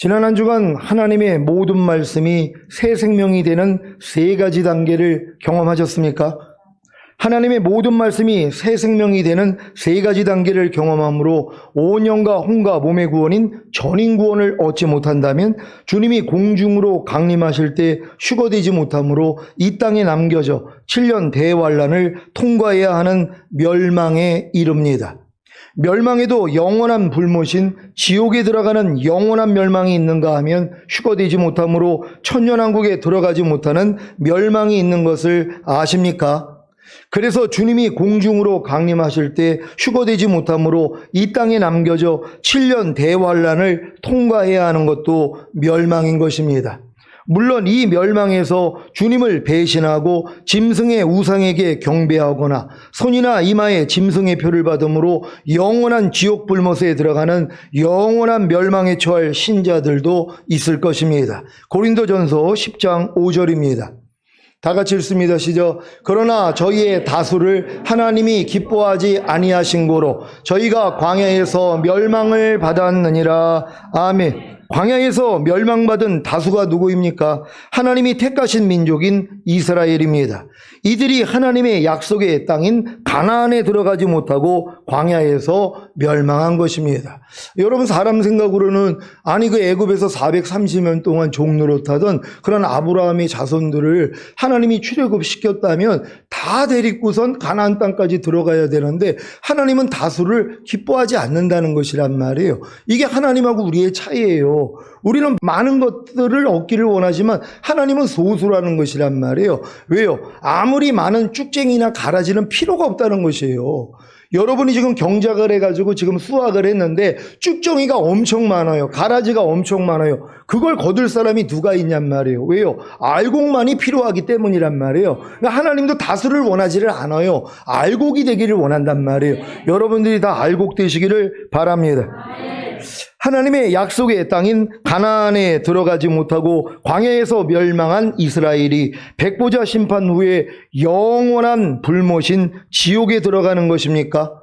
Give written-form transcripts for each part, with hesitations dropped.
지난 한 주간 하나님의 모든 말씀이 새 생명이 되는 세 가지 단계를 경험하셨습니까? 하나님의 모든 말씀이 새 생명이 되는 세 가지 단계를 경험함으로 온영과 혼과 몸의 구원인 전인 구원을 얻지 못한다면 주님이 공중으로 강림하실 때 휴거되지 못함으로 이 땅에 남겨져 7년 대환란을 통과해야 하는 멸망에 이릅니다. 멸망에도 영원한 불못인 지옥에 들어가는 영원한 멸망이 있는가 하면 휴거되지 못함으로 천년왕국에 들어가지 못하는 멸망이 있는 것을 아십니까? 그래서 주님이 공중으로 강림하실 때 휴거되지 못함으로 이 땅에 남겨져 7년 대환란을 통과해야 하는 것도 멸망인 것입니다. 물론 이 멸망에서 주님을 배신하고 짐승의 우상에게 경배하거나 손이나 이마에 짐승의 표를 받음으로 영원한 지옥 불못에 들어가는 영원한 멸망에 처할 신자들도 있을 것입니다. 고린도전서 10장 5절입니다. 다 같이 읽습니다. 시작. 그러나 저희의 다수를 하나님이 기뻐하지 아니하신 고로 저희가 광야에서 멸망을 받았느니라. 아멘. 광야에서 멸망받은 다수가 누구입니까? 하나님이 택하신 민족인 이스라엘입니다. 이들이 하나님의 약속의 땅인 가나안에 들어가지 못하고 광야에서 멸망한 것입니다. 여러분, 사람 생각으로는 아니 그 애굽에서 430년 동안 종노릇하던 그런 아브라함의 자손들을 하나님이 출애굽시켰다면 다 데리고선 가나안 땅까지 들어가야 되는데 하나님은 다수를 기뻐하지 않는다는 것이란 말이에요. 이게 하나님하고 우리의 차이예요. 우리는 많은 것들을 얻기를 원하지만 하나님은 소수라는 것이란 말이에요. 왜요? 아무리 많은 쭉쟁이나 가라지는 필요가 없다는 것이에요. 여러분이 지금 경작을 해가지고 지금 수확을 했는데 쭉정이가 엄청 많아요. 가라지가 엄청 많아요. 그걸 거둘 사람이 누가 있냔 말이에요. 왜요? 알곡만이 필요하기 때문이란 말이에요. 그러니까 하나님도 다수를 원하지를 않아요. 알곡이 되기를 원한단 말이에요. 여러분들이 다 알곡 되시기를 바랍니다. 하나님의 약속의 땅인 가나안에 들어가지 못하고 광야에서 멸망한 이스라엘이 백보자 심판 후에 영원한 불못인 지옥에 들어가는 것입니까?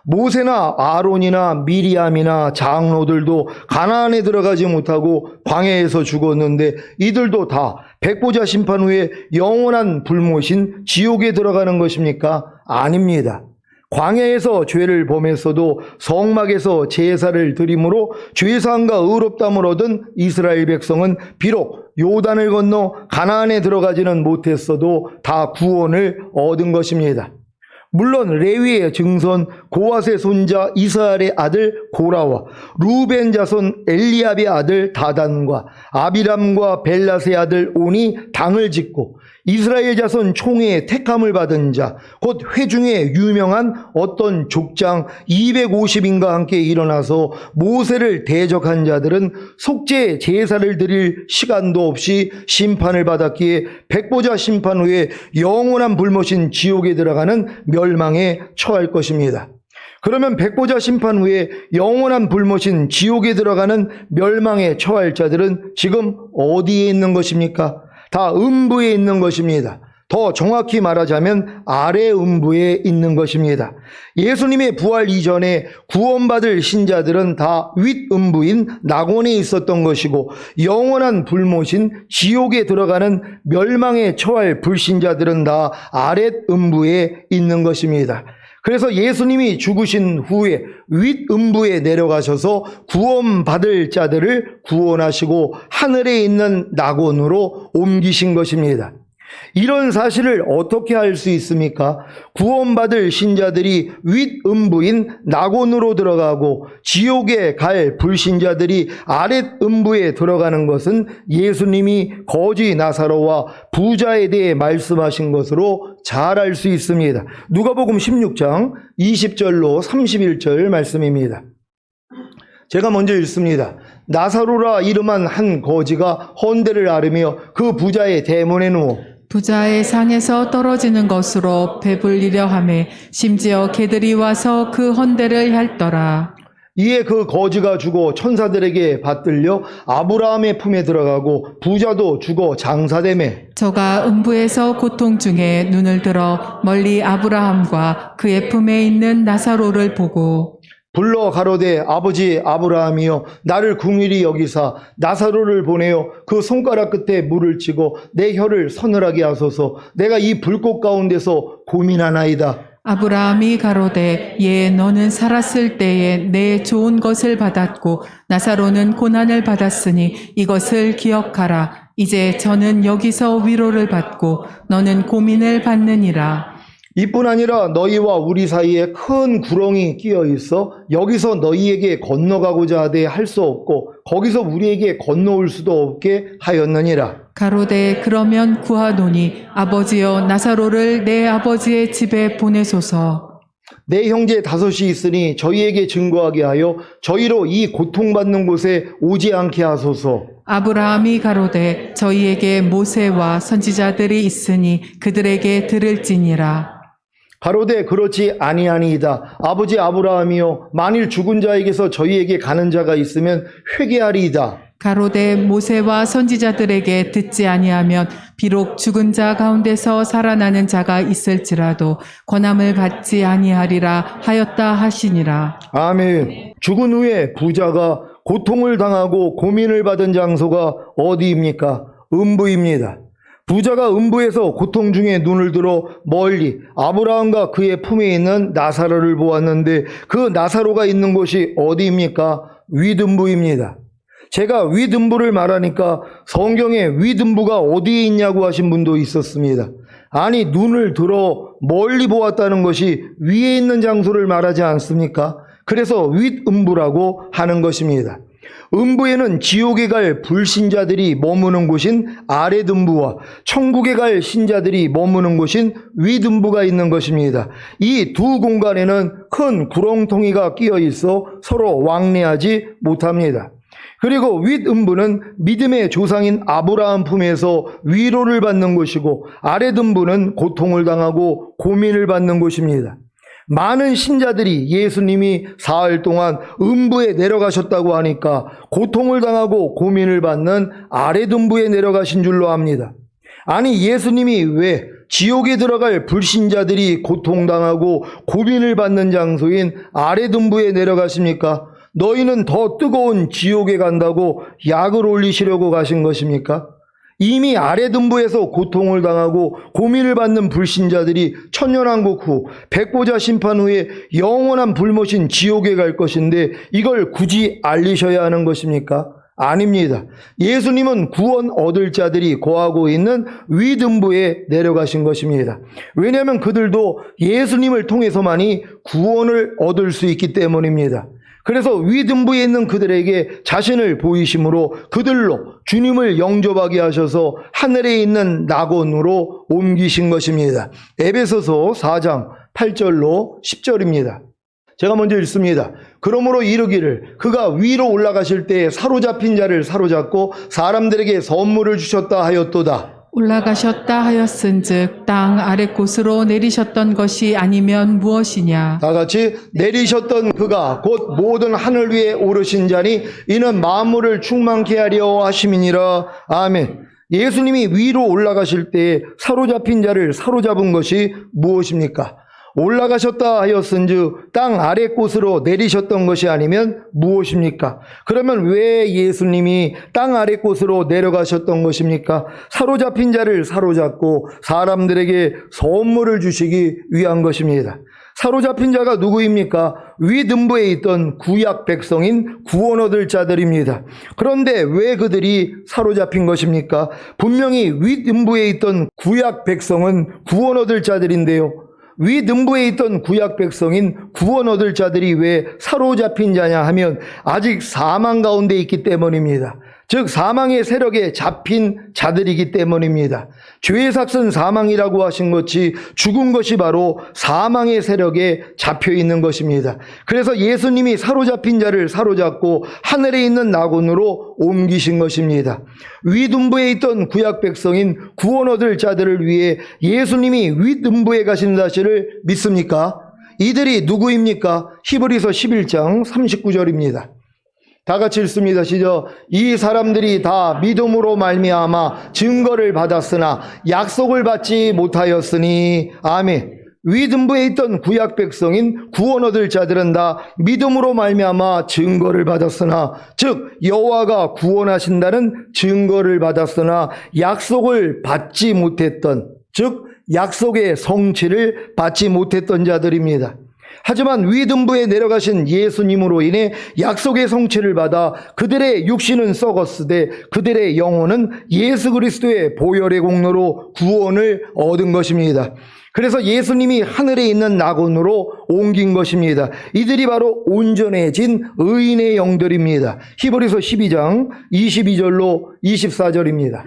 모세나 아론이나 미리암이나 장로들도 가나안에 들어가지 못하고 광야에서 죽었는데 이들도 다 백보자 심판 후에 영원한 불못인 지옥에 들어가는 것입니까? 아닙니다. 광야에서 죄를 범했어도 성막에서 제사를 드림으로 죄사함과 의롭다함을 얻은 이스라엘 백성은 비록 요단을 건너 가나안에 들어가지는 못했어도 다 구원을 얻은 것입니다. 물론 레위의 증손 고핫의 손자 이스라엘의 아들 고라와 루벤 자손 엘리압의 아들 다단과 아비람과 벨랏의 아들 온이 당을 짓고 이스라엘 자손 총회의 택함을 받은 자, 곧 회중에 유명한 어떤 족장 250인과 함께 일어나서 모세를 대적한 자들은 속죄 제사를 드릴 시간도 없이 심판을 받았기에 백보자 심판 후에 영원한 불못인 지옥에 들어가는 멸망에 처할 것입니다. 그러면 백보자 심판 후에 영원한 불못인 지옥에 들어가는 멸망에 처할 자들은 지금 어디에 있는 것입니까? 다 음부에 있는 것입니다. 더 정확히 말하자면 아래 음부에 있는 것입니다. 예수님의 부활 이전에 구원받을 신자들은 다 윗음부인 낙원에 있었던 것이고 영원한 불못인 지옥에 들어가는 멸망에 처할 불신자들은 다 아랫음부에 있는 것입니다. 그래서 예수님이 죽으신 후에 윗음부에 내려가셔서 구원받을 자들을 구원하시고 하늘에 있는 낙원으로 옮기신 것입니다. 이런 사실을 어떻게 알 수 있습니까? 구원받을 신자들이 윗음부인 낙원으로 들어가고 지옥에 갈 불신자들이 아랫음부에 들어가는 것은 예수님이 거지 나사로와 부자에 대해 말씀하신 것으로 잘 알 수 있습니다. 누가복음 16장 20절로 31절 말씀입니다. 제가 먼저 읽습니다. 나사로라 이름한 한 거지가 헌대를 앓으며 그 부자의 대문에 누워 부자의 상에서 떨어지는 것으로 배불리려 하매 심지어 개들이 와서 그 헌대를 핥더라. 이에 그 거지가 죽어 천사들에게 받들려 아브라함의 품에 들어가고 부자도 죽어 장사되매 저가 음부에서 고통 중에 눈을 들어 멀리 아브라함과 그의 품에 있는 나사로를 보고 불러 가로되 아버지 아브라함이여 나를 긍휼히 여기사 나사로를 보내어 그 손가락 끝에 물을 치고 내 혀를 서늘하게 하소서. 내가 이 불꽃 가운데서 고민하나이다. 아브라함이 가로되 예 너는 살았을 때에 내 좋은 것을 받았고 나사로는 고난을 받았으니 이것을 기억하라. 이제 저는 여기서 위로를 받고 너는 고민을 받느니라. 이뿐 아니라 너희와 우리 사이에 큰 구렁이 끼어 있어 여기서 너희에게 건너가고자 하되 할 수 없고 거기서 우리에게 건너올 수도 없게 하였느니라. 가로되 그러면 구하노니 아버지여 나사로를 내 아버지의 집에 보내소서. 내 형제 다섯이 있으니 저희에게 증거하게 하여 저희로 이 고통받는 곳에 오지 않게 하소서. 아브라함이 가로되 저희에게 모세와 선지자들이 있으니 그들에게 들을지니라. 가로되 그렇지 아니하니이다. 아버지 아브라함이여 만일 죽은 자에게서 저희에게 가는 자가 있으면 회개하리이다. 가로되 모세와 선지자들에게 듣지 아니하면 비록 죽은 자 가운데서 살아나는 자가 있을지라도 권함을 받지 아니하리라 하였다 하시니라. 아멘. 죽은 후에 부자가 고통을 당하고 고민을 받은 장소가 어디입니까? 음부입니다. 부자가 음부에서 고통 중에 눈을 들어 멀리 아브라함과 그의 품에 있는 나사로를 보았는데 그 나사로가 있는 곳이 어디입니까? 위등부입니다. 제가 위등부를 말하니까 성경에 위등부가 어디에 있냐고 하신 분도 있었습니다. 아니 눈을 들어 멀리 보았다는 것이 위에 있는 장소를 말하지 않습니까? 그래서 윗음부라고 하는 것입니다. 음부에는 지옥에 갈 불신자들이 머무는 곳인 아랫음부와 천국에 갈 신자들이 머무는 곳인 윗음부가 있는 것입니다. 이 두 공간에는 큰 구렁텅이가 끼어 있어 서로 왕래하지 못합니다. 그리고 윗음부는 믿음의 조상인 아브라함 품에서 위로를 받는 곳이고 아랫음부는 고통을 당하고 고민을 받는 곳입니다. 많은 신자들이 예수님이 사흘 동안 음부에 내려가셨다고 하니까 고통을 당하고 고민을 받는 아랫음부에 내려가신 줄로 압니다. 아니 예수님이 왜 지옥에 들어갈 불신자들이 고통당하고 고민을 받는 장소인 아랫음부에 내려가십니까? 너희는 더 뜨거운 지옥에 간다고 약을 올리시려고 가신 것입니까? 이미 아랫음부에서 고통을 당하고 고민을 받는 불신자들이 천년왕국 후 백보자 심판 후에 영원한 불못인 지옥에 갈 것인데 이걸 굳이 알리셔야 하는 것입니까? 아닙니다. 예수님은 구원 얻을 자들이 거하고 있는 윗음부에 내려가신 것입니다. 왜냐하면 그들도 예수님을 통해서만이 구원을 얻을 수 있기 때문입니다. 그래서 윗음부에 있는 그들에게 자신을 보이심으로 그들로 주님을 영접하게 하셔서 하늘에 있는 낙원으로 옮기신 것입니다. 에베소서 4장 8절로 10절입니다. 제가 먼저 읽습니다. 그러므로 이르기를 그가 위로 올라가실 때에 사로잡힌 자를 사로잡고 사람들에게 선물을 주셨다 하였도다. 올라가셨다 하였은즉 땅 아래 곳으로 내리셨던 것이 아니면 무엇이냐. 다 같이 내리셨던 그가 곧 모든 하늘 위에 오르신 자니 이는 만물을 충만케 하려 하심이니라. 아멘. 예수님이 위로 올라가실 때 사로잡힌 자를 사로잡은 것이 무엇입니까? 올라가셨다 하였은즉 땅 아랫곳으로 내리셨던 것이 아니면 무엇입니까? 그러면 왜 예수님이 땅 아랫곳으로 내려가셨던 것입니까? 사로잡힌 자를 사로잡고 사람들에게 선물을 주시기 위한 것입니다. 사로잡힌 자가 누구입니까? 윗음부에 있던 구약 백성인 구원 얻을 자들입니다. 그런데 왜 그들이 사로잡힌 것입니까? 분명히 윗음부에 있던 구약 백성은 구원 얻을 자들인데요. 윗음부에 있던 구약 백성인 구원 얻을 자들이 왜 사로잡힌 자냐 하면 아직 사망 가운데 있기 때문입니다. 즉 사망의 세력에 잡힌 자들이기 때문입니다. 죄의 삭은 사망이라고 하신 것이 죽은 것이 바로 사망의 세력에 잡혀 있는 것입니다. 그래서 예수님이 사로잡힌 자를 사로잡고 하늘에 있는 낙원으로 옮기신 것입니다. 윗음부에 있던 구약 백성인 구원 얻을 자들을 위해 예수님이 윗음부에 가신 사실을 믿습니까? 이들이 누구입니까? 히브리서 11장 39절입니다. 다 같이 읽습니다. 시작. 이 사람들이 다 믿음으로 말미암아 증거를 받았으나 약속을 받지 못하였으니. 아멘. 위등부에 있던 구약 백성인 구원 얻을 자들은 다 믿음으로 말미암아 증거를 받았으나, 즉 여호와가 구원하신다는 증거를 받았으나 약속을 받지 못했던, 즉 약속의 성취를 받지 못했던 자들입니다. 하지만 위등부에 내려가신 예수님으로 인해 약속의 성취를 받아 그들의 육신은 썩었으되 그들의 영혼은 예수 그리스도의 보혈의 공로로 구원을 얻은 것입니다. 그래서 예수님이 하늘에 있는 낙원으로 옮긴 것입니다. 이들이 바로 온전해진 의인의 영들입니다. 히브리서 12장 22절로 24절입니다.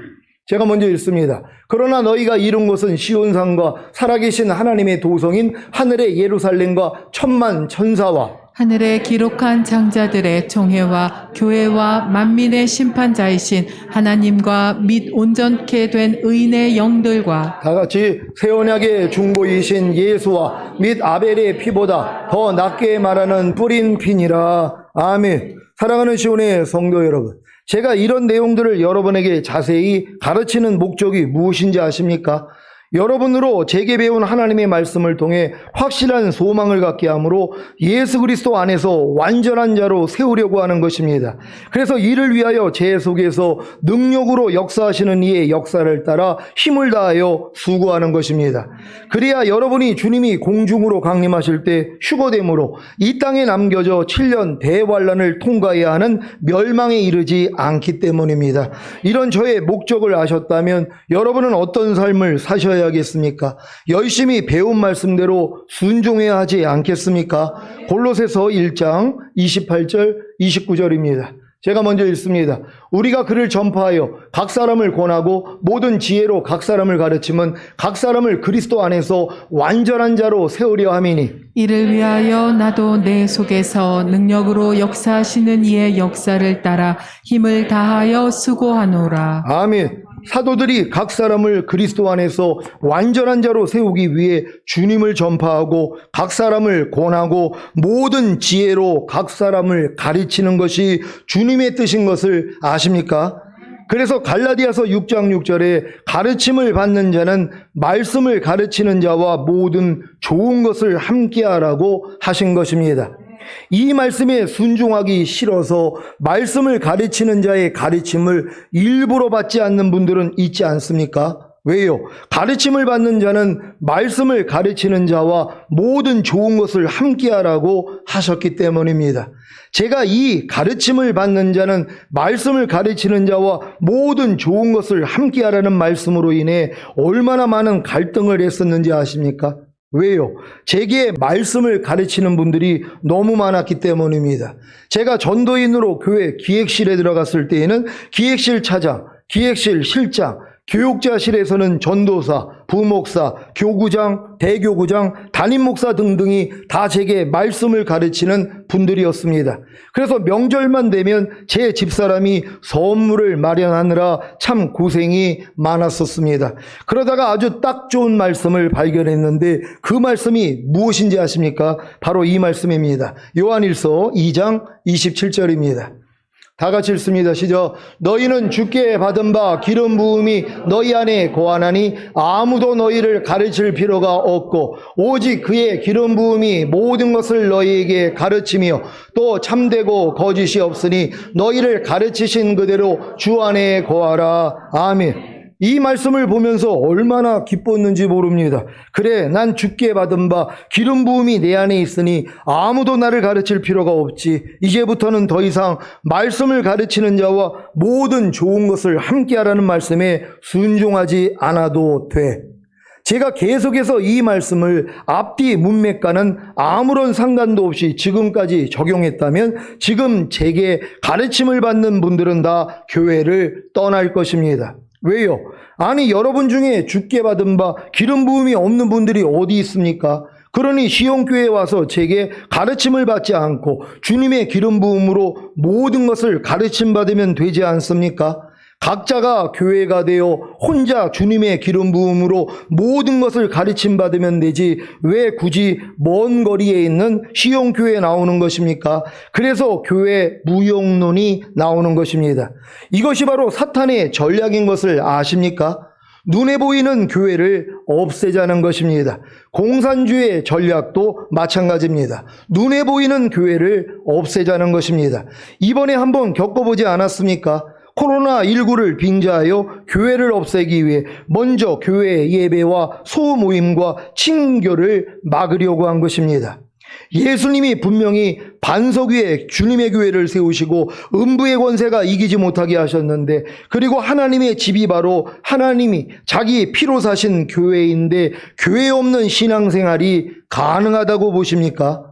제가 먼저 읽습니다. 그러나 너희가 이룬 것은 시온산과 살아계신 하나님의 도성인 하늘의 예루살렘과 천만 천사와 하늘에 기록한 장자들의 총회와 교회와 만민의 심판자이신 하나님과 및 온전케 된 의인의 영들과 다 같이 새 언약의 중보이신 예수와 및 아벨의 피보다 더 낫게 말하는 뿌린 피니라. 아멘. 사랑하는 시온의 성도 여러분, 제가 이런 내용들을 여러분에게 자세히 가르치는 목적이 무엇인지 아십니까? 여러분으로 제게 배운 하나님의 말씀을 통해 확실한 소망을 갖게 하므로 예수 그리스도 안에서 완전한 자로 세우려고 하는 것입니다. 그래서 이를 위하여 제 속에서 능력으로 역사하시는 이의 역사를 따라 힘을 다하여 수고하는 것입니다. 그래야 여러분이 주님이 공중으로 강림하실 때 휴거됨으로 이 땅에 남겨져 7년 대환란을 통과해야 하는 멸망에 이르지 않기 때문입니다. 이런 저의 목적을 아셨다면 여러분은 어떤 삶을 사셔야 하겠습니까? 열심히 배운 말씀대로 순종해야 하지 않겠습니까? 골로새서 1장 28절 29절입니다. 제가 먼저 읽습니다. 우리가 그를 전파하여 각 사람을 권하고 모든 지혜로 각 사람을 가르치면 각 사람을 그리스도 안에서 완전한 자로 세우려 함이니, 이를 위하여 나도 내 속에서 능력으로 역사하시는 이의 역사를 따라 힘을 다하여 수고하노라. 아멘. 사도들이 각 사람을 그리스도 안에서 완전한 자로 세우기 위해 주님을 전파하고 각 사람을 권하고 모든 지혜로 각 사람을 가르치는 것이 주님의 뜻인 것을 아십니까? 그래서 갈라디아서 6장 6절에 가르침을 받는 자는 말씀을 가르치는 자와 모든 좋은 것을 함께하라고 하신 것입니다. 이 말씀에 순종하기 싫어서 말씀을 가르치는 자의 가르침을 일부러 받지 않는 분들은 있지 않습니까? 왜요? 가르침을 받는 자는 말씀을 가르치는 자와 모든 좋은 것을 함께하라고 하셨기 때문입니다. 제가 이 가르침을 받는 자는 말씀을 가르치는 자와 모든 좋은 것을 함께하라는 말씀으로 인해 얼마나 많은 갈등을 했었는지 아십니까? 왜요? 제게 말씀을 가르치는 분들이 너무 많았기 때문입니다. 제가 전도인으로 교회 기획실에 들어갔을 때에는 기획실 차장, 기획실 실장, 교육자실에서는 전도사, 부목사, 교구장, 대교구장, 담임목사 등등이 다 제게 말씀을 가르치는 분들이었습니다. 그래서 명절만 되면 제 집사람이 선물을 마련하느라 참 고생이 많았었습니다. 그러다가 아주 딱 좋은 말씀을 발견했는데 그 말씀이 무엇인지 아십니까? 바로 이 말씀입니다. 요한일서 2장 27절입니다. 다 같이 읽습니다. 시작. 너희는 주께 받은 바 기름 부음이 너희 안에 거하나니 아무도 너희를 가르칠 필요가 없고 오직 그의 기름 부음이 모든 것을 너희에게 가르치며 또 참되고 거짓이 없으니 너희를 가르치신 그대로 주 안에 거하라. 아멘. 이 말씀을 보면서 얼마나 기뻤는지 모릅니다. 그래, 난 주께 받은 바 기름 부음이 내 안에 있으니 아무도 나를 가르칠 필요가 없지. 이제부터는 더 이상 말씀을 가르치는 자와 모든 좋은 것을 함께하라는 말씀에 순종하지 않아도 돼. 제가 계속해서 이 말씀을 앞뒤 문맥과는 아무런 상관도 없이 지금까지 적용했다면 지금 제게 가르침을 받는 분들은 다 교회를 떠날 것입니다. 왜요? 아니, 여러분 중에 주께 받은 바 기름 부음이 없는 분들이 어디 있습니까? 그러니 시온교회에 와서 제게 가르침을 받지 않고 주님의 기름 부음으로 모든 것을 가르침 받으면 되지 않습니까? 각자가 교회가 되어 혼자 주님의 기름 부음으로 모든 것을 가르침 받으면 되지 왜 굳이 먼 거리에 있는 시온교회에 나오는 것입니까? 그래서 교회 무용론이 나오는 것입니다. 이것이 바로 사탄의 전략인 것을 아십니까? 눈에 보이는 교회를 없애자는 것입니다. 공산주의 전략도 마찬가지입니다. 눈에 보이는 교회를 없애자는 것입니다. 이번에 한번 겪어보지 않았습니까? 코로나19를 빙자하여 교회를 없애기 위해 먼저 교회 예배와 소모임과 친교를 막으려고 한 것입니다. 예수님이 분명히 반석 위에 주님의 교회를 세우시고 음부의 권세가 이기지 못하게 하셨는데, 그리고 하나님의 집이 바로 하나님이 자기 피로 사신 교회인데 교회 없는 신앙생활이 가능하다고 보십니까?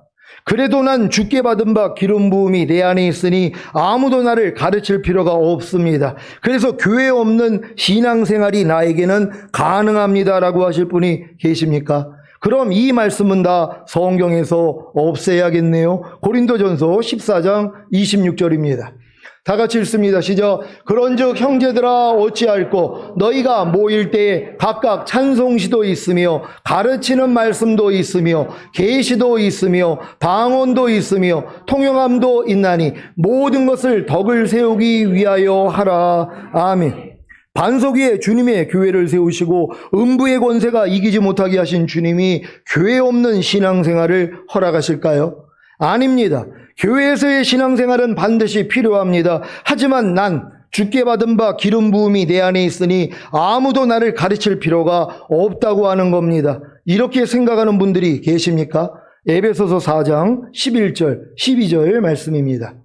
그래도 난 주께 받은 바 기름 부음이 내 안에 있으니 아무도 나를 가르칠 필요가 없습니다. 그래서 교회 없는 신앙생활이 나에게는 가능합니다라고 하실 분이 계십니까? 그럼 이 말씀은 다 성경에서 없애야겠네요. 고린도전서 14장 26절입니다. 다 같이 읽습니다. 시작. 그런즉 형제들아 어찌할꼬 너희가 모일 때에 각각 찬송시도 있으며 가르치는 말씀도 있으며 계시도 있으며 방언도 있으며 통용함도 있나니 모든 것을 덕을 세우기 위하여 하라. 아멘. 반석 위에 주님의 교회를 세우시고 음부의 권세가 이기지 못하게 하신 주님이 교회 없는 신앙생활을 허락하실까요? 아닙니다. 교회에서의 신앙생활은 반드시 필요합니다. 하지만 난 주께 받은 바 기름 부음이 내 안에 있으니 아무도 나를 가르칠 필요가 없다고 하는 겁니다. 이렇게 생각하는 분들이 계십니까? 에베소서 4장 11절 12절 말씀입니다.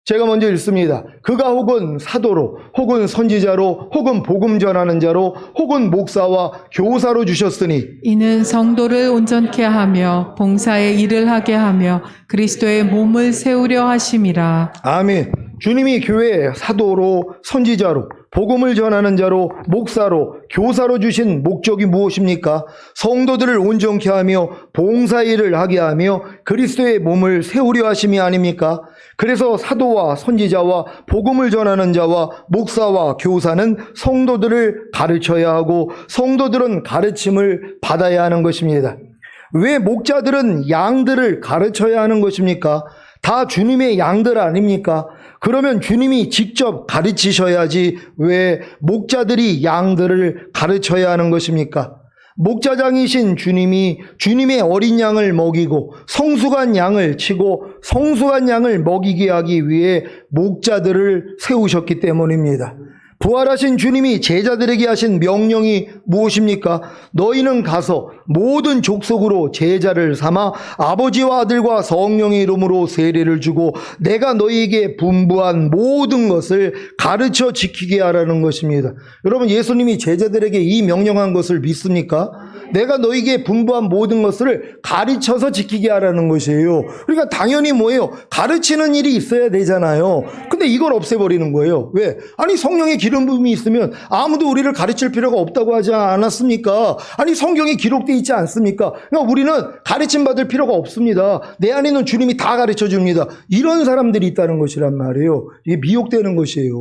제가 먼저 읽습니다. 그가 혹은 사도로, 혹은 선지자로, 혹은 복음 전하는 자로, 혹은 목사와 교사로 주셨으니 이는 성도를 온전케 하며 봉사의 일을 하게 하며 그리스도의 몸을 세우려 하심이라. 아멘. 주님이 교회에 사도로, 선지자로, 복음을 전하는 자로, 목사로, 교사로 주신 목적이 무엇입니까? 성도들을 온전케 하며 봉사일을 하게 하며 그리스도의 몸을 세우려 하심이 아닙니까? 그래서 사도와 선지자와 복음을 전하는 자와 목사와 교사는 성도들을 가르쳐야 하고 성도들은 가르침을 받아야 하는 것입니다. 왜 목자들은 양들을 가르쳐야 하는 것입니까? 다 주님의 양들 아닙니까? 그러면 주님이 직접 가르치셔야지 왜 목자들이 양들을 가르쳐야 하는 것입니까? 목자장이신 주님이 주님의 어린 양을 먹이고 성숙한 양을 치고 성숙한 양을 먹이게 하기 위해 목자들을 세우셨기 때문입니다. 부활하신 주님이 제자들에게 하신 명령이 무엇입니까? 너희는 가서 모든 족속으로 제자를 삼아 아버지와 아들과 성령의 이름으로 세례를 주고 내가 너희에게 분부한 모든 것을 가르쳐 지키게 하라는 것입니다. 여러분, 예수님이 제자들에게 이 명령한 것을 믿습니까? 내가 너희에게 분부한 모든 것을 가르쳐서 지키게 하라는 것이에요. 그러니까 당연히 뭐예요? 가르치는 일이 있어야 되잖아요. 근데 이걸 없애버리는 거예요. 왜? 아니, 성령의 기름 부음이 있으면 아무도 우리를 가르칠 필요가 없다고 하지 않았습니까? 아니, 성경에 기록되어 있지 않습니까? 그러니까 우리는 가르침 받을 필요가 없습니다. 내 안에는 주님이 다 가르쳐 줍니다. 이런 사람들이 있다는 것이란 말이에요. 이게 미혹되는 것이에요.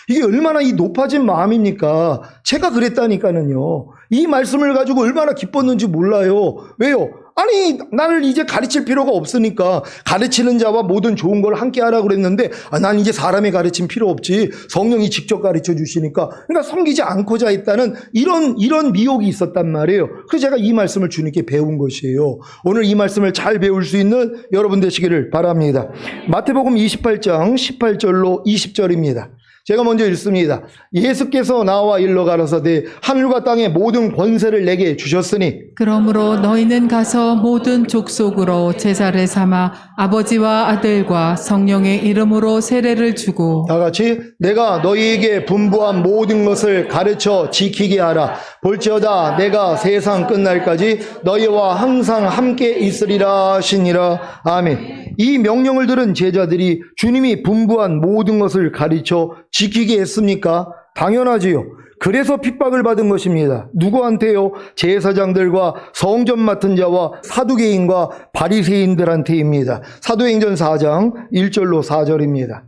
이게 얼마나 이 높아진 마음입니까? 제가 그랬다니까는요. 이 말씀을 가지고 얼마나 기뻤는지 몰라요. 왜요? 아니, 나를 이제 가르칠 필요가 없으니까 가르치는 자와 모든 좋은 걸 함께 하라고 그랬는데 난 이제 사람의 가르침 필요 없지. 성령이 직접 가르쳐 주시니까. 그러니까 섬기지 않고자 했다는 이런 미혹이 있었단 말이에요. 그래서 제가 이 말씀을 주님께 배운 것이에요. 오늘 이 말씀을 잘 배울 수 있는 여러분 되시기를 바랍니다. 마태복음 28장 18절로 20절입니다. 제가 먼저 읽습니다. 예수께서 나와 일러 가라사대 하늘과 땅의 모든 권세를 내게 주셨으니 그러므로 너희는 가서 모든 족속으로 제자를 삼아 아버지와 아들과 성령의 이름으로 세례를 주고 다 같이 내가 너희에게 분부한 모든 것을 가르쳐 지키게 하라. 볼지어다 내가 세상 끝날까지 너희와 항상 함께 있으리라 하시니라. 아멘. 이 명령을 들은 제자들이 주님이 분부한 모든 것을 가르쳐 지키게 했습니까? 당연하지요. 그래서 핍박을 받은 것입니다. 누구한테요? 제사장들과 성전 맡은 자와 사두개인과 바리새인들한테입니다. 사도행전 4장 1절로 4절입니다.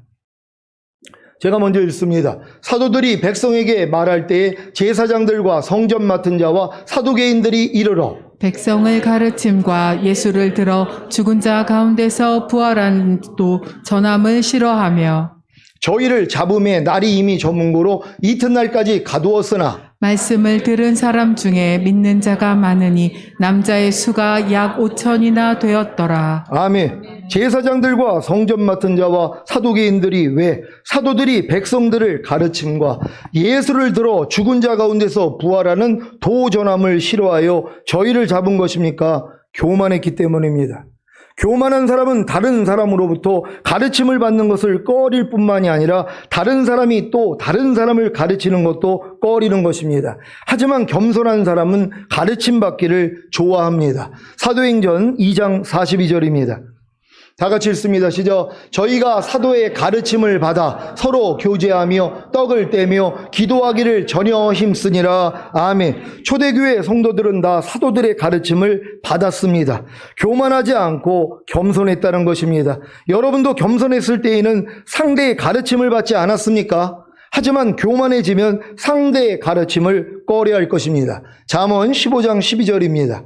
제가 먼저 읽습니다. 사도들이 백성에게 말할 때에 제사장들과 성전 맡은 자와 사두개인들이 이르러 백성을 가르침과 예수를 들어 죽은 자 가운데서 부활한 또 전함을 싫어하며 저희를 잡음에 날이 이미 저문 고로 이튿날까지 가두었으나 말씀을 들은 사람 중에 믿는 자가 많으니 남자의 수가 약 5천이나 되었더라. 아멘. 제사장들과 성전 맡은 자와 사두개인들이 왜 사도들이 백성들을 가르침과 예수를 들어 죽은 자 가운데서 부활하는 도전함을 싫어하여 저희를 잡은 것입니까? 교만했기 때문입니다. 교만한 사람은 다른 사람으로부터 가르침을 받는 것을 꺼릴 뿐만이 아니라 다른 사람이 또 다른 사람을 가르치는 것도 꺼리는 것입니다. 하지만 겸손한 사람은 가르침 받기를 좋아합니다. 사도행전 2장 42절입니다. 다 같이 읽습니다. 시작. 저희가 사도의 가르침을 받아 서로 교제하며 떡을 떼며 기도하기를 전혀 힘쓰니라. 아멘. 초대교회 성도들은 다 사도들의 가르침을 받았습니다. 교만하지 않고 겸손했다는 것입니다. 여러분도 겸손했을 때에는 상대의 가르침을 받지 않았습니까? 하지만 교만해지면 상대의 가르침을 꺼려할 것입니다. 잠언 15장 12절입니다.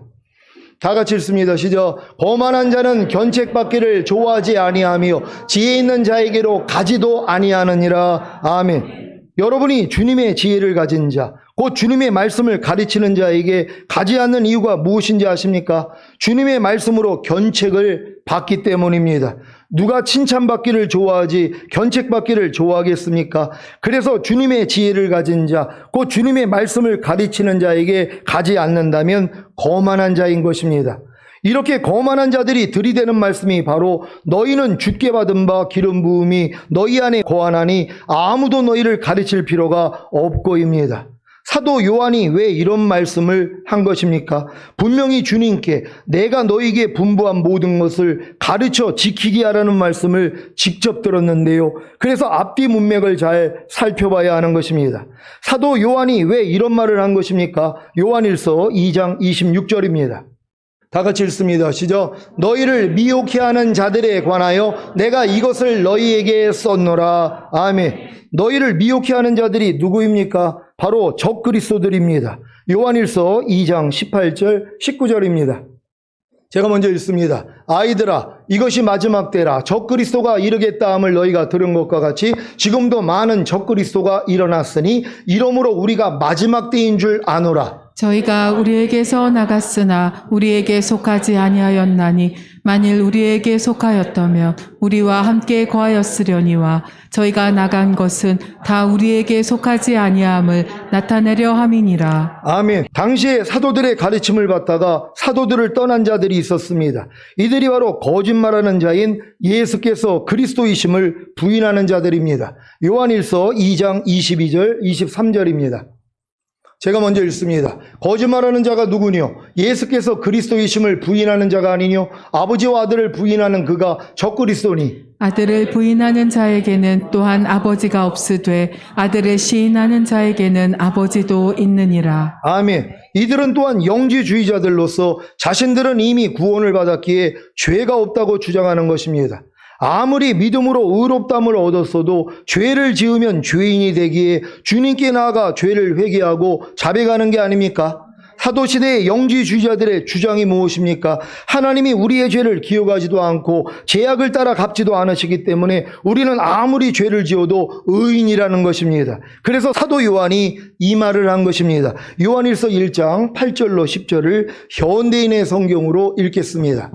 다 같이 읽습니다. 시작. 거만한 자는 견책받기를 좋아하지 아니하며 지혜 있는 자에게로 가지도 아니하느니라. 아멘. 여러분이 주님의 지혜를 가진 자, 곧 주님의 말씀을 가르치는 자에게 가지 않는 이유가 무엇인지 아십니까? 주님의 말씀으로 견책을 받기 때문입니다. 누가 칭찬받기를 좋아하지 견책받기를 좋아하겠습니까? 그래서 주님의 지혜를 가진 자, 곧 주님의 말씀을 가르치는 자에게 가지 않는다면 거만한 자인 것입니다. 이렇게 거만한 자들이 들이대는 말씀이 바로 너희는 주께 받은 바 기름 부음이 너희 안에 거하나니 아무도 너희를 가르칠 필요가 없고입니다. 사도 요한이 왜 이런 말씀을 한 것입니까? 분명히 주님께 내가 너희에게 분부한 모든 것을 가르쳐 지키게 하라는 말씀을 직접 들었는데요. 그래서 앞뒤 문맥을 잘 살펴봐야 하는 것입니다. 사도 요한이 왜 이런 말을 한 것입니까? 요한일서 2장 26절입니다. 다 같이 읽습니다. 시작. 너희를 미혹해 하는 자들에 관하여 내가 이것을 너희에게 썼노라. 아멘. 너희를 미혹해 하는 자들이 누구입니까? 바로 적그리스도들입니다. 요한일서 2장 18절 19절입니다. 제가 먼저 읽습니다. 아이들아, 이것이 마지막 때라. 적그리스도가 이르겠다 함을 너희가 들은 것과 같이 지금도 많은 적그리스도가 일어났으니 이러므로 우리가 마지막 때인 줄 아노라. 저희가 우리에게서 나갔으나 우리에게 속하지 아니하였나니 만일 우리에게 속하였다면 우리와 함께 거하였으려니와 저희가 나간 것은 다 우리에게 속하지 아니함을 나타내려 함이니라. 아멘. 당시에 사도들의 가르침을 받다가 사도들을 떠난 자들이 있었습니다. 이들이 바로 거짓말하는 자인 예수께서 그리스도이심을 부인하는 자들입니다. 요한일서 2장 22절 23절입니다. 제가 먼저 읽습니다. 거짓말하는 자가 누구뇨? 예수께서 그리스도이심을 부인하는 자가 아니뇨? 아버지와 아들을 부인하는 그가 적그리스도니. 아들을 부인하는 자에게는 또한 아버지가 없으되 아들을 시인하는 자에게는 아버지도 있느니라. 아멘. 이들은 또한 영지주의자들로서 자신들은 이미 구원을 받았기에 죄가 없다고 주장하는 것입니다. 아무리 믿음으로 의롭다함을 얻었어도 죄를 지으면 죄인이 되기에 주님께 나아가 죄를 회개하고 자백하는 게 아닙니까? 사도시대의 영지주의자들의 주장이 무엇입니까? 하나님이 우리의 죄를 기억하지도 않고 제약을 따라 갚지도 않으시기 때문에 우리는 아무리 죄를 지어도 의인이라는 것입니다. 그래서 사도 요한이 이 말을 한 것입니다. 요한일서 1장 8절로 10절을 현대인의 성경으로 읽겠습니다.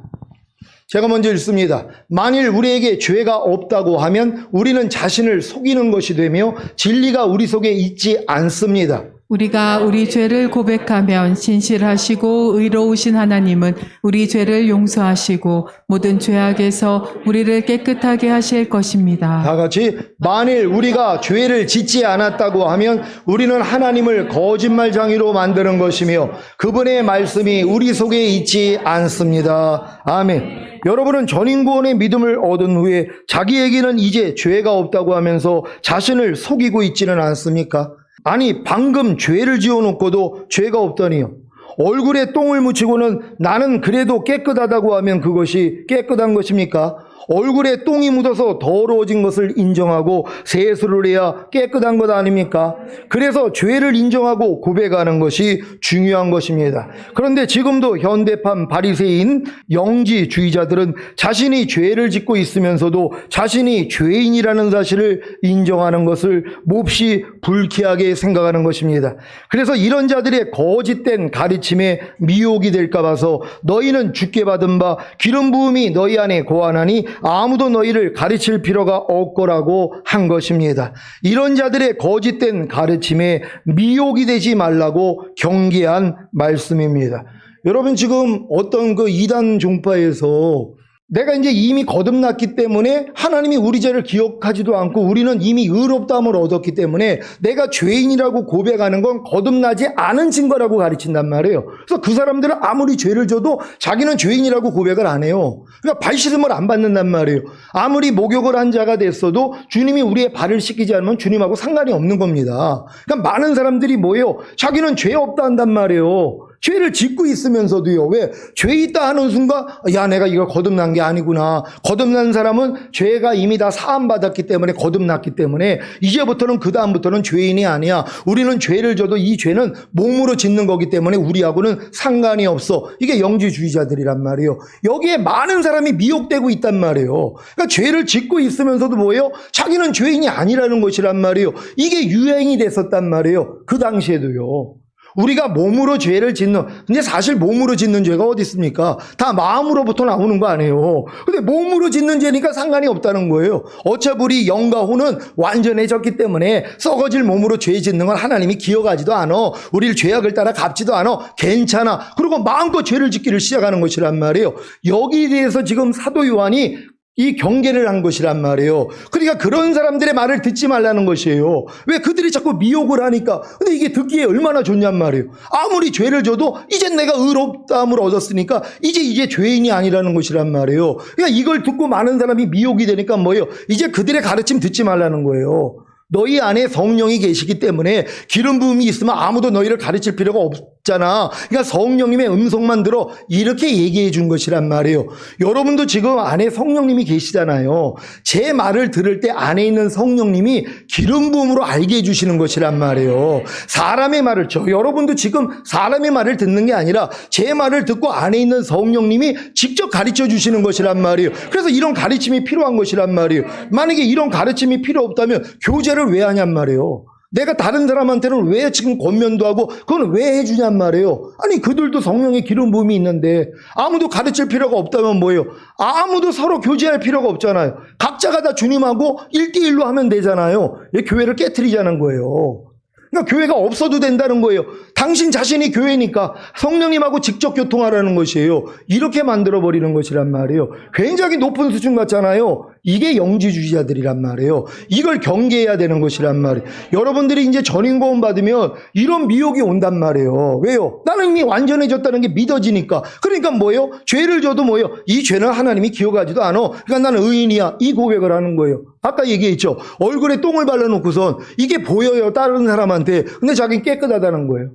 제가 먼저 읽습니다. 만일 우리에게 죄가 없다고 하면 우리는 자신을 속이는 것이 되며 진리가 우리 속에 있지 않습니다. 우리가 우리 죄를 고백하면 신실하시고 의로우신 하나님은 우리 죄를 용서하시고 모든 죄악에서 우리를 깨끗하게 하실 것입니다. 다 같이 만일 우리가 죄를 짓지 않았다고 하면 우리는 하나님을 거짓말장이로 만드는 것이며 그분의 말씀이 우리 속에 있지 않습니다. 아멘. 여러분은 전인구원의 믿음을 얻은 후에 자기에게는 이제 죄가 없다고 하면서 자신을 속이고 있지는 않습니까? 아니, 방금 죄를 지어놓고도 죄가 없다니요. 얼굴에 똥을 묻히고는 나는 그래도 깨끗하다고 하면 그것이 깨끗한 것입니까? 얼굴에 똥이 묻어서 더러워진 것을 인정하고 세수를 해야 깨끗한 것 아닙니까? 그래서 죄를 인정하고 고백하는 것이 중요한 것입니다. 그런데 지금도 현대판 바리새인 영지주의자들은 자신이 죄를 짓고 있으면서도 자신이 죄인이라는 사실을 인정하는 것을 몹시 불쾌하게 생각하는 것입니다. 그래서 이런 자들의 거짓된 가르침에 미혹이 될까 봐서 너희는 주께 받은 바 기름 부음이 너희 안에 거하나니 아무도 너희를 가르칠 필요가 없거라고 한 것입니다. 이런 자들의 거짓된 가르침에 미혹이 되지 말라고 경계한 말씀입니다. 여러분, 지금 어떤 그 이단 종파에서 내가 이제 이미 거듭났기 때문에 하나님이 우리 죄를 기억하지도 않고 우리는 이미 의롭다함을 얻었기 때문에 내가 죄인이라고 고백하는 건 거듭나지 않은 증거라고 가르친단 말이에요. 그래서 그 사람들은 아무리 죄를 져도 자기는 죄인이라고 고백을 안 해요. 그러니까 발 씻음을 안 받는단 말이에요. 아무리 목욕을 한 자가 됐어도 주님이 우리의 발을 씻기지 않으면 주님하고 상관이 없는 겁니다. 그러니까 많은 사람들이 뭐예요? 자기는 죄 없다 한단 말이에요. 죄를 짓고 있으면서도요. 왜? 죄 있다 하는 순간 야, 내가 이걸 거듭난 게 아니구나. 거듭난 사람은 죄가 이미 다 사함받았기 때문에 거듭났기 때문에 이제부터는 그 다음부터는 죄인이 아니야. 우리는 죄를 져도 이 죄는 몸으로 짓는 거기 때문에 우리하고는 상관이 없어. 이게 영지주의자들이란 말이에요. 여기에 많은 사람이 미혹되고 있단 말이에요. 그러니까 죄를 짓고 있으면서도 뭐예요? 자기는 죄인이 아니라는 것이란 말이에요. 이게 유행이 됐었단 말이에요. 그 당시에도요. 우리가 몸으로 죄를 짓는, 근데 사실 몸으로 짓는 죄가 어디 있습니까? 다 마음으로부터 나오는 거 아니에요. 근데 몸으로 짓는 죄니까 상관이 없다는 거예요. 어차피 우리 영과 혼은 완전해졌기 때문에 썩어질 몸으로 죄 짓는 건 하나님이 기억하지도 않아. 우리를 죄악을 따라 갚지도 않아. 괜찮아. 그리고 마음껏 죄를 짓기를 시작하는 것이란 말이에요. 여기에 대해서 지금 사도 요한이 이 경계를 한 것이란 말이에요. 그러니까 그런 사람들의 말을 듣지 말라는 것이에요. 왜? 그들이 자꾸 미혹을 하니까. 근데 이게 듣기에 얼마나 좋냔 말이에요. 아무리 죄를 져도 이젠 내가 의롭다함을 얻었으니까 이제 죄인이 아니라는 것이란 말이에요. 그러니까 이걸 듣고 많은 사람이 미혹이 되니까 뭐예요? 이제 그들의 가르침 듣지 말라는 거예요. 너희 안에 성령이 계시기 때문에 기름 부음이 있으면 아무도 너희를 가르칠 필요가 없잖아. 그러니까 성령님의 음성만 들어, 이렇게 얘기해 준 것이란 말이에요. 여러분도 지금 안에 성령님이 계시잖아요. 제 말을 들을 때 안에 있는 성령님이 기름 부음으로 알게 해 주시는 것이란 말이에요. 사람의 말을, 여러분도 지금 사람의 말을 듣는 게 아니라 제 말을 듣고 안에 있는 성령님이 직접 가르쳐 주시는 것이란 말이에요. 그래서 이런 가르침이 필요한 것이란 말이에요. 만약에 이런 가르침이 필요 없다면 교제를 왜 하냔 말이에요. 내가 다른 사람한테는 왜 지금 권면도 하고 그건 왜 해주냔 말이에요. 아니, 그들도 성령의 기름 부음이 있는데 아무도 가르칠 필요가 없다면 뭐예요? 아무도 서로 교제할 필요가 없잖아요. 각자가 다 주님하고 1대1로 하면 되잖아요. 교회를 깨트리자는 거예요. 그러니까 교회가 없어도 된다는 거예요. 당신 자신이 교회니까 성령님하고 직접 교통하라는 것이에요. 이렇게 만들어버리는 것이란 말이에요. 굉장히 높은 수준 같잖아요. 이게 영지주의자들이란 말이에요. 이걸 경계해야 되는 것이란 말이에요. 여러분들이 이제 전인고음 받으면 이런 미혹이 온단 말이에요. 왜요? 나는 이미 완전해졌다는 게 믿어지니까. 그러니까 뭐예요? 죄를 져도 뭐예요? 이 죄는 하나님이 기억하지도 않아. 그러니까 나는 의인이야. 이 고백을 하는 거예요. 아까 얘기했죠. 얼굴에 똥을 발라놓고선 이게 보여요, 다른 사람한테. 근데 자기는 깨끗하다는 거예요.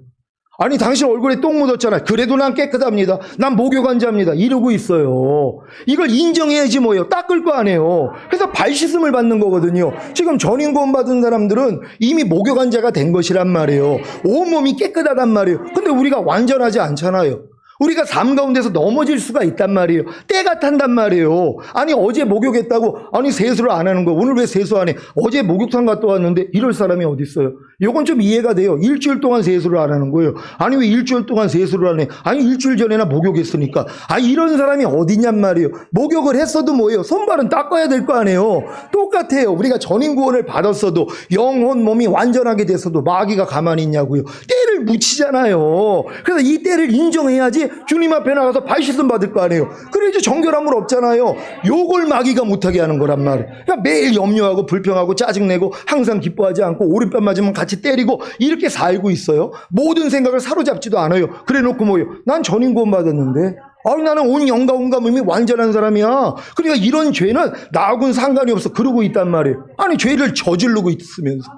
아니, 당신 얼굴에 똥 묻었잖아요. 그래도 난 깨끗합니다. 난 목욕한 자입니다. 이러고 있어요. 이걸 인정해야지 뭐예요. 닦을 거 아니에요. 그래서 발 씻음을 받는 거거든요. 지금 전인고음 받은 사람들은 이미 목욕한 자가 된 것이란 말이에요. 온몸이 깨끗하단 말이에요. 근데 우리가 완전하지 않잖아요. 우리가 삶 가운데서 넘어질 수가 있단 말이에요. 때가 탄단 말이에요. 아니, 어제 목욕했다고, 아니, 세수를 안 하는 거야. 오늘 왜 세수 안 해? 어제 목욕탕 갔다 왔는데 이럴 사람이 어디 있어요? 이건 좀 이해가 돼요. 일주일 동안 세수를 안 하는 거예요. 아니, 왜 일주일 동안 세수를 안 해? 아니, 일주일 전에나 목욕했으니까. 아니, 이런 사람이 어디 있냔 말이에요. 목욕을 했어도 뭐예요? 손발은 닦아야 될 거 아니에요. 똑같아요. 우리가 전인 구원을 받았어도 영혼 몸이 완전하게 됐어도 마귀가 가만히 있냐고요. 때를 묻히잖아요. 그래서 이 때를 인정해야지 주님 앞에 나가서 발 씻음 받을 거 아니에요. 그래야지 정결함을 없잖아요. 요걸 마귀가 못하게 하는 거란 말이에요. 그러니까 매일 염려하고 불평하고 짜증내고 항상 기뻐하지 않고 오른뺨 맞으면 같이 때리고 이렇게 살고 있어요. 모든 생각을 사로잡지도 않아요. 그래 놓고 뭐예요? 난 전인 구원 받았는데, 아니, 나는 온 영과 온과 몸이 완전한 사람이야. 그러니까 이런 죄는 나하고는 상관이 없어. 그러고 있단 말이에요. 아니, 죄를 저지르고 있으면서,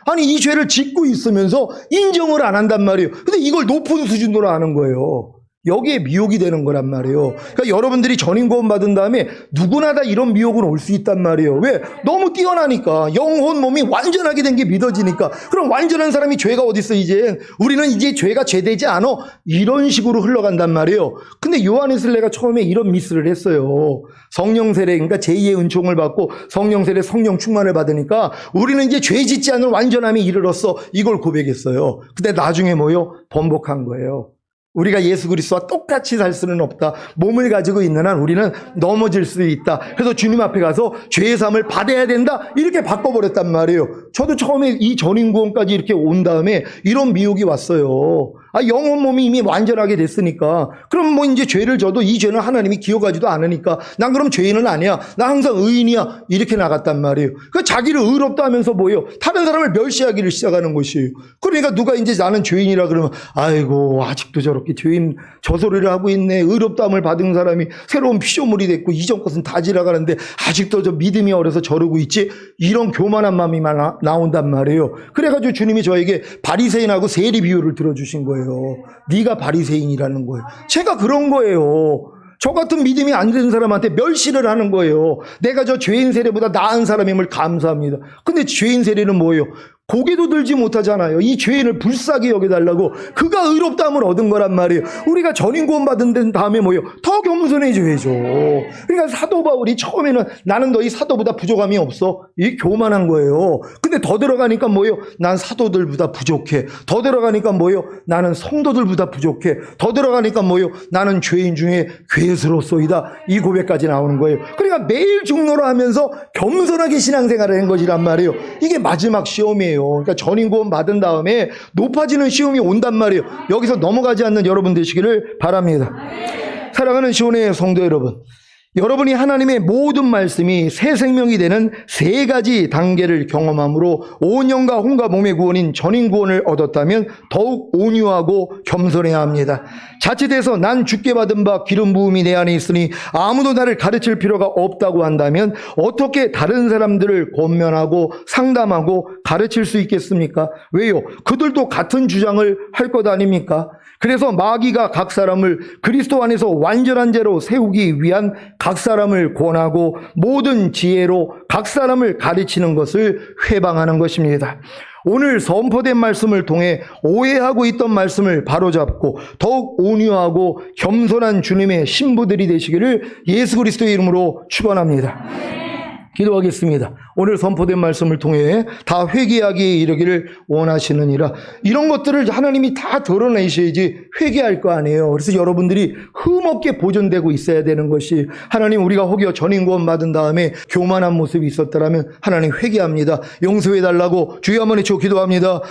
아니, 이 죄를 짓고 있으면서 인정을 안 한단 말이에요. 근데 이걸 높은 수준으로 하는 거예요. 여기에 미혹이 되는 거란 말이에요. 그러니까 여러분들이 전인 구원 받은 다음에 누구나 다 이런 미혹은 올 수 있단 말이에요. 왜? 너무 뛰어나니까. 영혼 몸이 완전하게 된 게 믿어지니까. 그럼 완전한 사람이 죄가 어디 있어 이제. 우리는 이제 죄가 죄되지 않아. 이런 식으로 흘러간단 말이에요. 근데 요한에슬레가 처음에 이런 미스를 했어요. 성령 세례, 그러니까 제2의 은총을 받고 성령 세례, 성령 충만을 받으니까 우리는 이제 죄 짓지 않는 완전함에 이르렀어. 이걸 고백했어요. 근데 나중에 뭐요? 번복한 거예요. 우리가 예수 그리스도와 똑같이 살 수는 없다. 몸을 가지고 있는 한 우리는 넘어질 수 있다. 그래서 주님 앞에 가서 죄의 사함을 받아야 된다. 이렇게 바꿔버렸단 말이에요. 저도 처음에 이 전인 구원까지 이렇게 온 다음에 이런 미혹이 왔어요. 영혼 몸이 이미 완전하게 됐으니까 그럼 뭐 이제 죄를 져도 이 죄는 하나님이 기억하지도 않으니까 난 그럼 죄인은 아니야. 나 항상 의인이야. 이렇게 나갔단 말이에요. 그 자기를 의롭다 하면서 뭐예요? 다른 사람을 멸시하기를 시작하는 것이에요. 그러니까 누가 이제 나는 죄인이라 그러면 아이고 아직도 저렇게 죄인 저 소리를 하고 있네. 의롭다함을 받은 사람이 새로운 피조물이 됐고 이전 것은 다 지나가는데 아직도 저 믿음이 어려서 저러고 있지. 이런 교만한 마음이 나온단 말이에요. 그래가지고 주님이 저에게 바리새인하고 세리 비유를 들어주신 거예요. 네가 바리새인이라는 거예요. 제가 그런 거예요. 저 같은 믿음이 안 되는 사람한테 멸시를 하는 거예요. 내가 저 죄인 세례보다 나은 사람임을 감사합니다. 근데 죄인 세례는 뭐예요? 고개도 들지 못하잖아요. 이 죄인을 불쌍히 여겨달라고 그가 의롭다함을 얻은 거란 말이에요. 우리가 전인 구원 받은 다음에 뭐예요? 더 겸손해져야죠. 그러니까 사도 바울이 처음에는 나는 너희 사도보다 부족함이 없어. 이게 교만한 거예요. 근데 더 들어가니까 뭐예요? 난 사도들보다 부족해. 더 들어가니까 뭐예요? 나는 성도들보다 부족해. 더 들어가니까 뭐예요? 나는 죄인 중에 괴수로소이다. 이 고백까지 나오는 거예요. 그러니까 매일 중노를 하면서 겸손하게 신앙생활을 한 것이란 말이에요. 이게 마지막 시험이에요. 그러니까 전인 구원 받은 다음에 높아지는 시험이 온단 말이에요. 여기서 넘어가지 않는 여러분 되시기를 바랍니다. 사랑하는 시온의 성도 여러분, 여러분이 하나님의 모든 말씀이 새 생명이 되는 세 가지 단계를 경험함으로 온 영과 혼과 몸의 구원인 전인 구원을 얻었다면 더욱 온유하고 겸손해야 합니다. 자칫해서 난 주께 받은 바 기름 부음이 내 안에 있으니 아무도 나를 가르칠 필요가 없다고 한다면 어떻게 다른 사람들을 권면하고 상담하고 가르칠 수 있겠습니까? 왜요? 그들도 같은 주장을 할 것 아닙니까? 그래서 마귀가 각 사람을 그리스도 안에서 완전한 자로 세우기 위한 각 사람을 권하고 모든 지혜로 각 사람을 가르치는 것을 회방하는 것입니다. 오늘 선포된 말씀을 통해 오해하고 있던 말씀을 바로잡고 더욱 온유하고 겸손한 주님의 신부들이 되시기를 예수 그리스도의 이름으로 축원합니다. 기도하겠습니다. 오늘 선포된 말씀을 통해 다 회개하기에 이르기를 원하시느니라. 이런 것들을 하나님이 다 드러내셔야지 회개할 거 아니에요. 그래서 여러분들이 흠없게 보존되고 있어야 되는 것이 하나님 우리가 혹여 전인 구원 받은 다음에 교만한 모습이 있었더라면 하나님 회개합니다. 용서해달라고 주여 한번 외쳐 기도합니다.